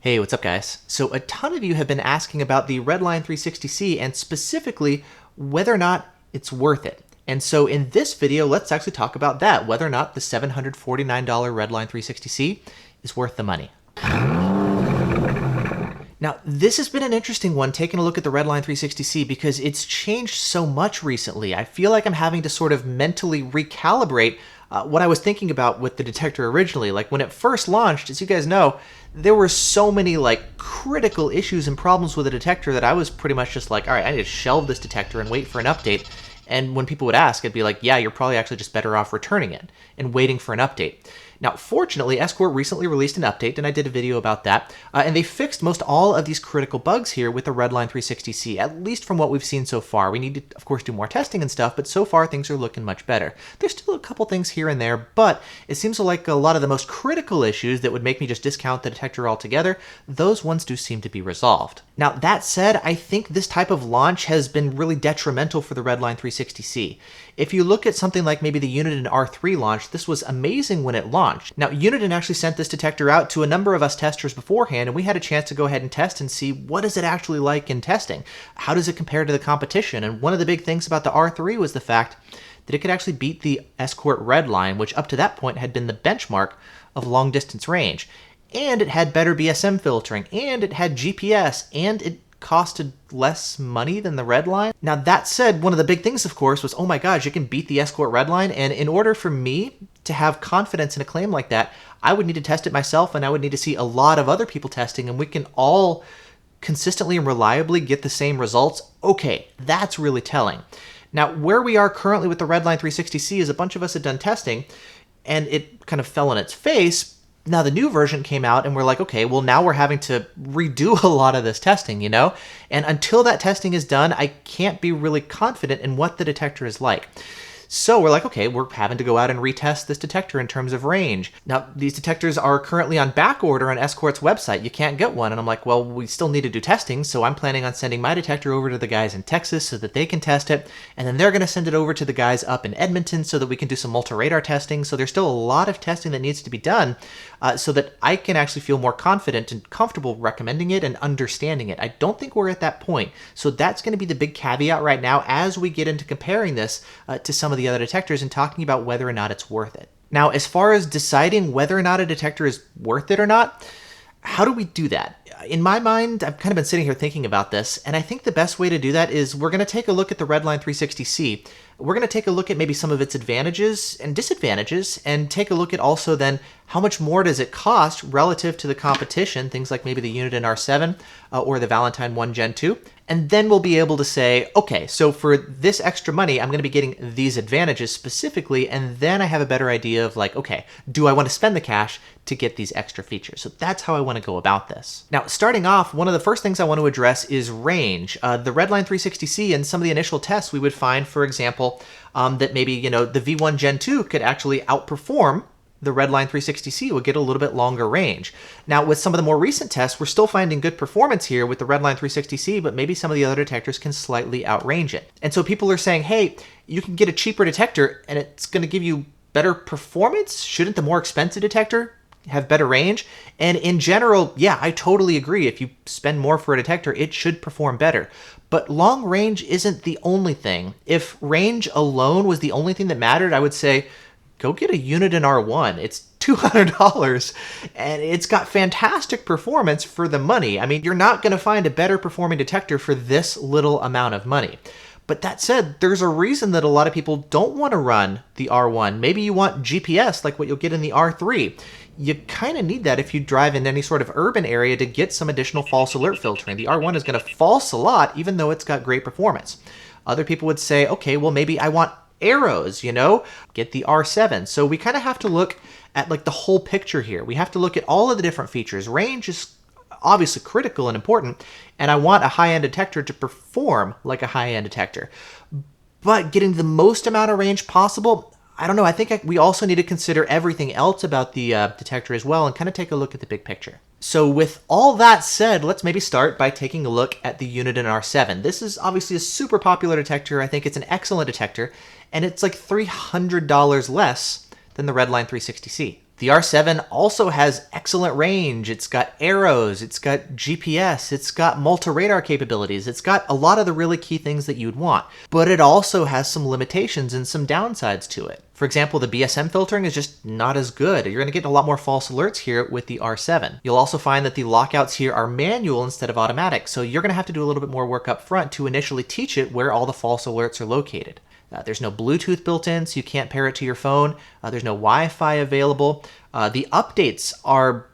Hey, what's up guys? So a ton of you have been asking about the Redline 360C and specifically whether or not it's worth it. And so in this video, let's actually talk about that, whether or not the $749 Redline 360C is worth the money. Now, this has been an interesting one, taking a look at the Redline 360C, because it's changed so much recently. I feel like I'm having to sort of mentally recalibrate what I was thinking about with the Detector originally. Like when it first launched, as you guys know, there were so many like critical issues and problems with the Detector that I was pretty much just like, all right, I need to shelve this Detector and wait for an update. And when people would ask, I'd be like, yeah, you're probably actually just better off returning it and waiting for an update. Now, fortunately, Escort recently released an update, and I did a video about that, and they fixed most all of these critical bugs here with the Redline 360C, at least from what we've seen so far. We need to, of course, do more testing and stuff, but so far things are looking much better. There's still a couple things here and there, but it seems like a lot of the most critical issues that would make me just discount the Detector altogether, those ones do seem to be resolved. Now, that said, I think this type of launch has been really detrimental for the Redline 360C. If you look at something like maybe the Uniden R7 launch, this was amazing when it launched. Now, Uniden actually sent this detector out to a number of us testers beforehand, and we had a chance to go ahead and test and see what is it actually like in testing. How does it compare to the competition? And one of the big things about the R3 was the fact that it could actually beat the Escort Redline, which up to that point had been the benchmark of long distance range. And it had better BSM filtering, and it had GPS, and it costed less money than the Redline. Now that said, one of the big things of course was, oh my gosh, you can beat the Escort Redline, and in order for me to have confidence in a claim like that, I would need to test it myself, and I would need to see a lot of other people testing, and we can all consistently and reliably get the same results. Okay, that's really telling. Now where we are currently with the Redline 360C is a bunch of us had done testing, and it kind of fell on its face. Now the new version came out and we're like, okay, well now we're having to redo a lot of this testing, you know? And until that testing is done, I can't be really confident in what the detector is like. So we're like, okay, we're having to go out and retest this detector in terms of range. Now, these detectors are currently on back order on Escort's website. You can't get one. And I'm like, well, we still need to do testing. So I'm planning on sending my detector over to the guys in Texas so that they can test it. And then they're going to send it over to the guys up in Edmonton so that we can do some multi-radar testing. So there's still a lot of testing that needs to be done so that I can actually feel more confident and comfortable recommending it and understanding it. I don't think we're at that point. So that's going to be the big caveat right now as we get into comparing this to some of the other detectors and talking about whether or not it's worth it. Now, as far as deciding whether or not a detector is worth it or not, how do we do that? In my mind, I've kind of been sitting here thinking about this, and I think the best way to do that is we're going to take a look at the Redline 360C. We're going to take a look at maybe some of its advantages and disadvantages, and take a look at also then how much more does it cost relative to the competition, things like maybe the Uniden R7 or the Valentine 1 Gen 2. And then we'll be able to say, okay, so for this extra money, I'm going to be getting these advantages specifically, and then I have a better idea of like, okay, do I want to spend the cash to get these extra features? So that's how I want to go about this. Now, starting off, one of the first things I want to address is range. The Redline 360C in some of the initial tests, we would find, for example, that maybe, you know, the V1 Gen 2 could actually outperform the Redline 360C, would get a little bit longer range. Now, with some of the more recent tests, we're still finding good performance here with the Redline 360C, but maybe some of the other detectors can slightly outrange it. And so people are saying, hey, you can get a cheaper detector and it's going to give you better performance. Shouldn't the more expensive detector have better range? And in general, yeah, I totally agree. If you spend more for a detector, it should perform better. But long range isn't the only thing. If range alone was the only thing that mattered, I would say, go get a Uniden R1. It's $200 and it's got fantastic performance for the money. I mean, you're not going to find a better performing detector for this little amount of money. But that said, there's a reason that a lot of people don't want to run the R1. Maybe you want GPS like what you'll get in the R3. You kind of need that if you drive in any sort of urban area to get some additional false alert filtering. The R1 is going to false a lot, even though it's got great performance. Other people would say, okay, well, maybe I want arrows, you know, get the R7. So we kind of have to look at like the whole picture here. We have to look at all of the different features. Range is obviously critical and important, and I want a high-end detector to perform like a high-end detector. But getting the most amount of range possible, I don't know, I think we also need to consider everything else about the detector as well and kind of take a look at the big picture. So with all that said, let's maybe start by taking a look at the Uniden R7. This is obviously a super popular detector. I think it's an excellent detector, and it's like $300 less than the Redline 360C. The R7 also has excellent range. It's got arrows, it's got GPS, it's got multi-radar capabilities, it's got a lot of the really key things that you'd want. But it also has some limitations and some downsides to it. For example, the BSM filtering is just not as good. You're going to get a lot more false alerts here with the R7. You'll also find that the lockouts here are manual instead of automatic, so you're going to have to do a little bit more work up front to initially teach it where all the false alerts are located. There's no Bluetooth built in, so you can't pair it to your phone. There's no Wi-Fi available. The updates are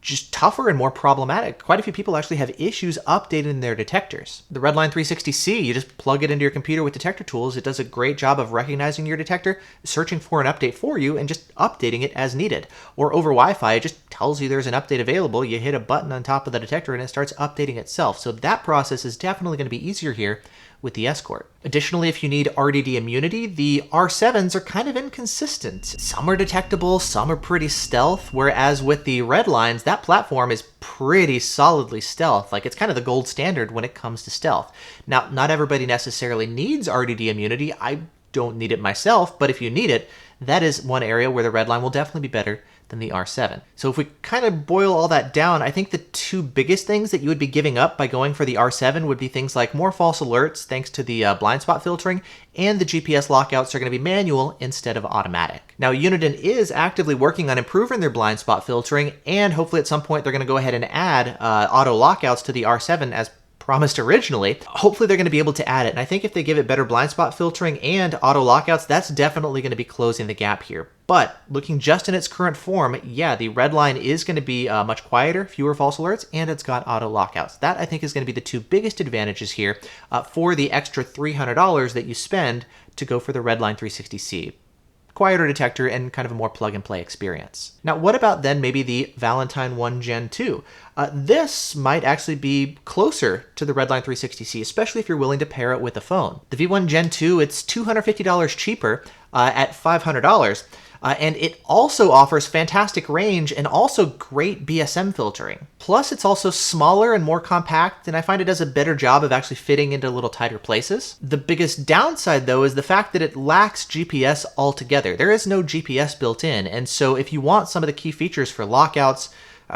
just tougher and more problematic. Quite a few people actually have issues updating their detectors. The Redline 360C, you just plug it into your computer with detector tools. It does a great job of recognizing your detector, searching for an update for you, and just updating it as needed. Or over Wi-Fi, it just tells you there's an update available. You hit a button on top of the detector and it starts updating itself. So that process is definitely going to be easier here with the Escort. Additionally, if you need RDD immunity, the R7s are kind of inconsistent. Some are detectable, some are pretty stealth, whereas with the Redlines, that platform is pretty solidly stealth. Like, it's kind of the gold standard when it comes to stealth. Now, not everybody necessarily needs RDD immunity. I don't need it myself, but if you need it, that is one area where the Redline will definitely be better than the R7. So if we kind of boil all that down, I think the two biggest things that you would be giving up by going for the R7 would be things like more false alerts thanks to the blind spot filtering, and the GPS lockouts are going to be manual instead of automatic. Now, Uniden is actively working on improving their blind spot filtering, and hopefully at some point they're going to go ahead and add auto lockouts to the R7 as promised originally. Hopefully they're going to be able to add it, and I think if they give it better blind spot filtering and auto lockouts, that's definitely going to be closing the gap here. But looking just in its current form, yeah, the Redline is going to be much quieter, fewer false alerts, and it's got auto lockouts. That, I think, is going to be the two biggest advantages here for the extra $300 that you spend to go for the Redline 360C. Quieter detector and kind of a more plug-and-play experience. Now, what about then maybe the Valentine 1 Gen 2? This might actually be closer to the Redline 360C, especially if you're willing to pair it with a phone. The V1 Gen 2, it's $250 cheaper at $500. And it also offers fantastic range and also great BSM filtering. Plus, it's also smaller and more compact, and I find it does a better job of actually fitting into little tighter places. The biggest downside, though, is the fact that it lacks GPS altogether. There is no GPS built in, and so if you want some of the key features for lockouts,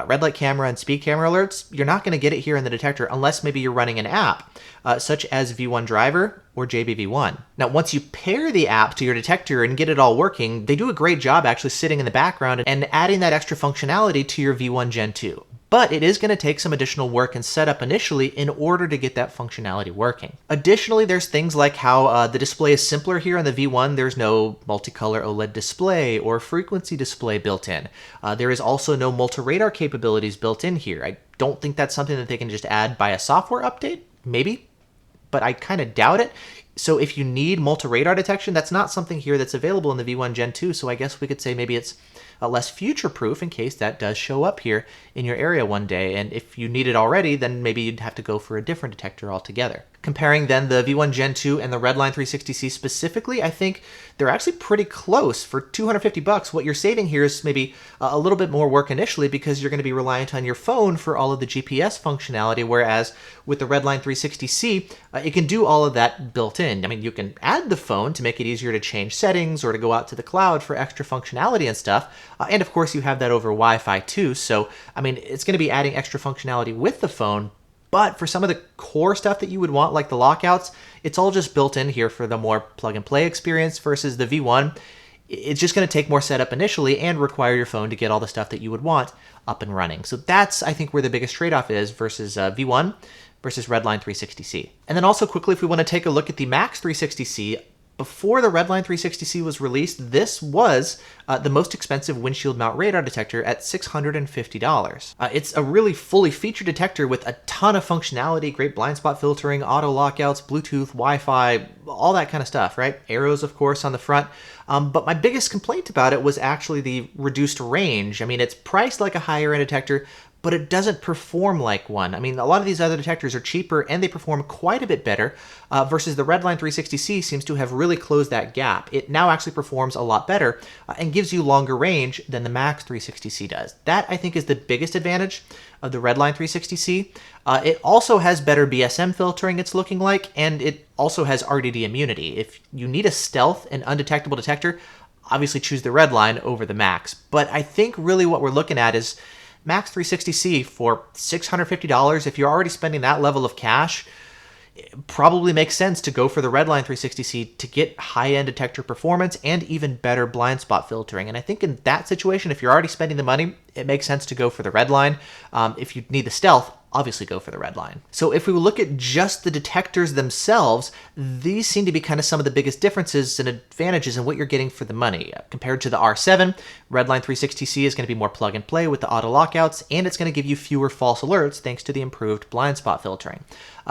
red light camera, and speed camera alerts, you're not going to get it here in the detector unless maybe you're running an app, such as V1 Driver or JBV1. Now, once you pair the app to your detector and get it all working, they do a great job actually sitting in the background and adding that extra functionality to your V1 Gen 2. But it is going to take some additional work and setup initially in order to get that functionality working. Additionally, there's things like how the display is simpler here on the V1. There's no multicolor OLED display or frequency display built in. There is also no multi-radar capabilities built in here. I don't think that's something that they can just add by a software update. Maybe, but I kind of doubt it. So if you need multi-radar detection, that's not something here that's available in the V1 Gen 2. So I guess we could say maybe it's less future-proof in case that does show up here in your area one day. And if you need it already, then maybe you'd have to go for a different detector altogether. Comparing then the V1 Gen 2 and the Redline 360C specifically, I think they're actually pretty close. For $250, what you're saving here is maybe a little bit more work initially because you're going to be reliant on your phone for all of the GPS functionality, whereas with the Redline 360C, it can do all of that built in. I mean, you can add the phone to make it easier to change settings or to go out to the cloud for extra functionality and stuff. And of course, you have that over Wi-Fi too. So, I mean, it's going to be adding extra functionality with the phone. But for some of the core stuff that you would want, like the lockouts, it's all just built in here for the more plug-and-play experience versus the V1. It's just going to take more setup initially and require your phone to get all the stuff that you would want up and running. So that's, I think, where the biggest trade-off is versus V1 versus Redline 360C. And then also quickly, if we want to take a look at the Max 360C, before the Redline 360C was released, this was the most expensive windshield mount radar detector at $650. It's a really fully featured detector with a ton of functionality, great blind spot filtering, auto lockouts, Bluetooth, Wi-Fi, all that kind of stuff, right? Arrows, of course, on the front. But my biggest complaint about it was actually the reduced range. I mean, it's priced like a higher-end detector, but it doesn't perform like one. I mean, a lot of these other detectors are cheaper and they perform quite a bit better versus the Redline 360C seems to have really closed that gap. It now actually performs a lot better and gives you longer range than the Max 360C does. That, I think, is the biggest advantage of the Redline 360C. It also has better BSM filtering, it's looking like, and it also has RDD immunity. If you need a stealth and undetectable detector, obviously choose the Redline over the Max. But I think really what we're looking at is Max 360C for $650. If you're already spending that level of cash, it probably makes sense to go for the Redline 360C to get high-end detector performance and even better blind spot filtering. And I think in that situation, if you're already spending the money, it makes sense to go for the Redline. If you need the stealth, obviously go for the Redline. So if we look at just the detectors themselves, these seem to be kind of some of the biggest differences and advantages in what you're getting for the money. Compared to the R7, Redline 360C is going to be more plug and play with the auto lockouts, and it's going to give you fewer false alerts thanks to the improved blind spot filtering.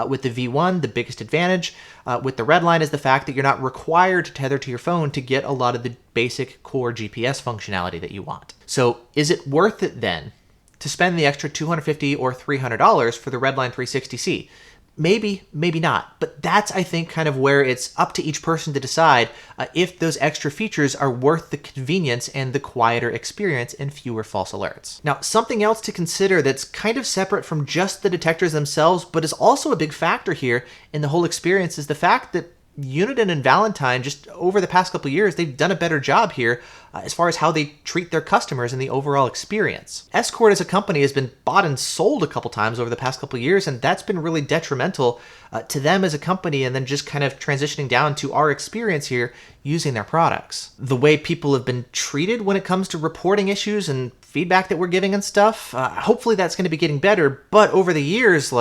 With the V1, the biggest advantage with the Redline is the fact that you're not required to tether to your phone to get a lot of the basic core GPS functionality that you want. So is it worth it then to spend the extra $250 or $300 for the Redline 360C? Maybe, maybe not. But that's, I think, kind of where it's up to each person to decide if those extra features are worth the convenience and the quieter experience and fewer false alerts. Now, something else to consider that's kind of separate from just the detectors themselves, but is also a big factor here in the whole experience, is the fact that Uniden and Valentine, just over the past couple of years, they've done a better job here as far as how they treat their customers and the overall experience. Escort as a company has been bought and sold a couple times over the past couple of years, and that's been really detrimental to them as a company, and then just kind of transitioning down to our experience here using their products. The way people have been treated when it comes to reporting issues and feedback that we're giving and stuff, hopefully that's going to be getting better, but over the years,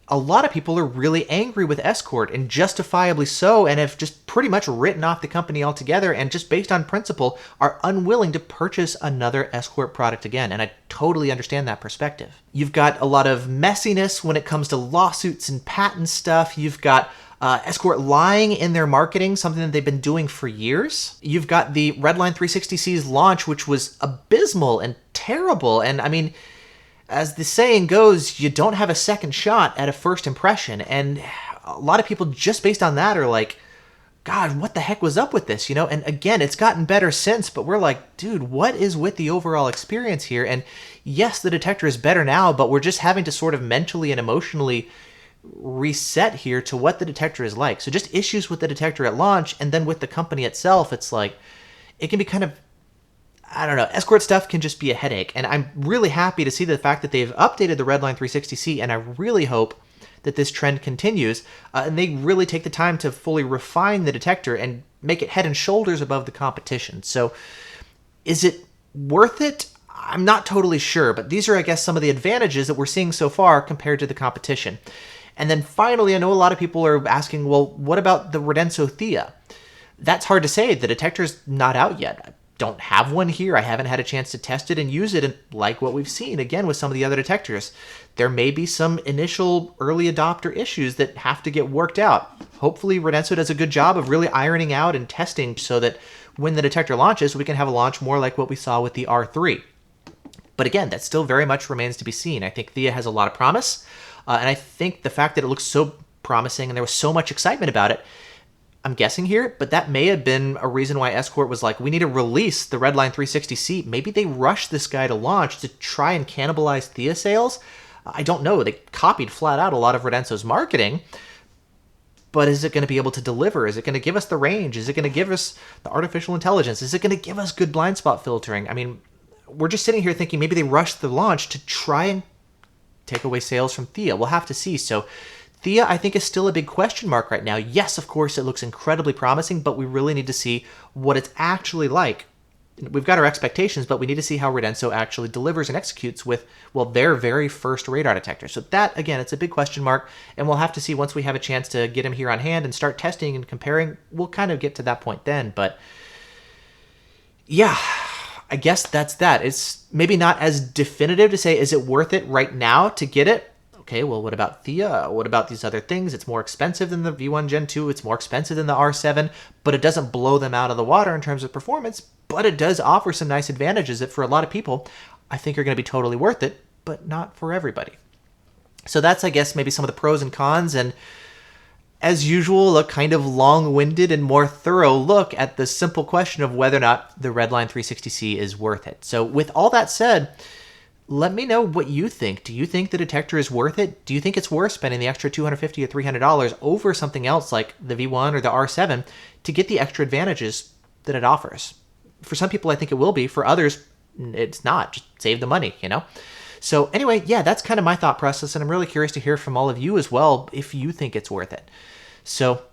a lot of people are really angry with Escort, and justifiably so, and have just pretty much written off the company altogether, and just based on principle are unwilling to purchase another Escort product again. And I totally understand that perspective. You've got a lot of messiness when it comes to lawsuits and patent stuff. You've got Escort lying in their marketing, something that they've been doing for years. You've got the Redline 360C's launch, which was abysmal and terrible. And I mean, as the saying goes, you don't have a second shot at a first impression. And a lot of people just based on that are like, God, what the heck was up with this? And again, it's gotten better since, but we're like, dude, what is with the overall experience here? And yes, the detector is better now, but we're just having to sort of mentally and emotionally reset here to what the detector is like. So just issues with the detector at launch, and then with the company itself, it's like, it can be kind of, I don't know, Escort stuff can just be a headache. And I'm really happy to see the fact that they've updated the Redline 360C, and I really hope that this trend continues, and they really take the time to fully refine the detector and make it head and shoulders above the competition. So is it worth it? I'm not totally sure, but these are, I guess, some of the advantages that we're seeing so far compared to the competition. And then finally, I know a lot of people are asking, well, what about the Radenso Thea? That's hard to say. The detector's not out yet. I don't have one here. I haven't had a chance to test it and use it, and like what we've seen, again, with some of the other detectors, there may be some initial early adopter issues that have to get worked out. Hopefully, Radenso does a good job of really ironing out and testing so that when the detector launches, we can have a launch more like what we saw with the R3. But again, that still very much remains to be seen. I think Thea has a lot of promise, and I think the fact that it looks so promising and there was so much excitement about it, I'm guessing here, but that may have been a reason why Escort was like, we need to release the Redline 360C. Maybe they rushed this guy to launch to try and cannibalize Thea sales. I don't know. They copied flat out a lot of Radenso's marketing, but is it going to be able to deliver? Is it going to give us the range? Is it going to give us the artificial intelligence? Is it going to give us good blind spot filtering? I mean, we're just sitting here thinking maybe they rushed the launch to try and take away sales from Thea. We'll have to see. So Thea, I think, is still a big question mark right now. Yes, of course, it looks incredibly promising, but we really need to see what it's actually like. We've got our expectations, but we need to see how Radenso actually delivers and executes with, well, their very first radar detector. So that, again, it's a big question mark, and we'll have to see once we have a chance to get him here on hand and start testing and comparing. We'll kind of get to that point then, but yeah, I guess that's that. It's maybe not as definitive to say, is it worth it right now to get it? Okay, well, what about Thea? What about these other things? It's more expensive than the V1 Gen 2. It's more expensive than the R7, but it doesn't blow them out of the water in terms of performance, but it does offer some nice advantages that for a lot of people, I think are going to be totally worth it, but not for everybody. So that's, I guess, maybe some of the pros and cons, and as usual, a kind of long-winded and more thorough look at the simple question of whether or not the Redline 360C is worth it. So with all that said, let me know what you think. Do you think the detector is worth it? Do you think it's worth spending the extra $250 or $300 over something else like the V1 or the R7 to get the extra advantages that it offers? For some people, I think it will be. For others, it's not. Just save the money, you know? So anyway, yeah, that's kind of my thought process, and I'm really curious to hear from all of you as well if you think it's worth it. So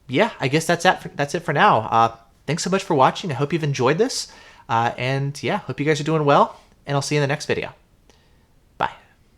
yeah, I guess that's it for now. Thanks so much for watching. I hope you've enjoyed this. And yeah, hope you guys are doing well, and I'll see you in the next video.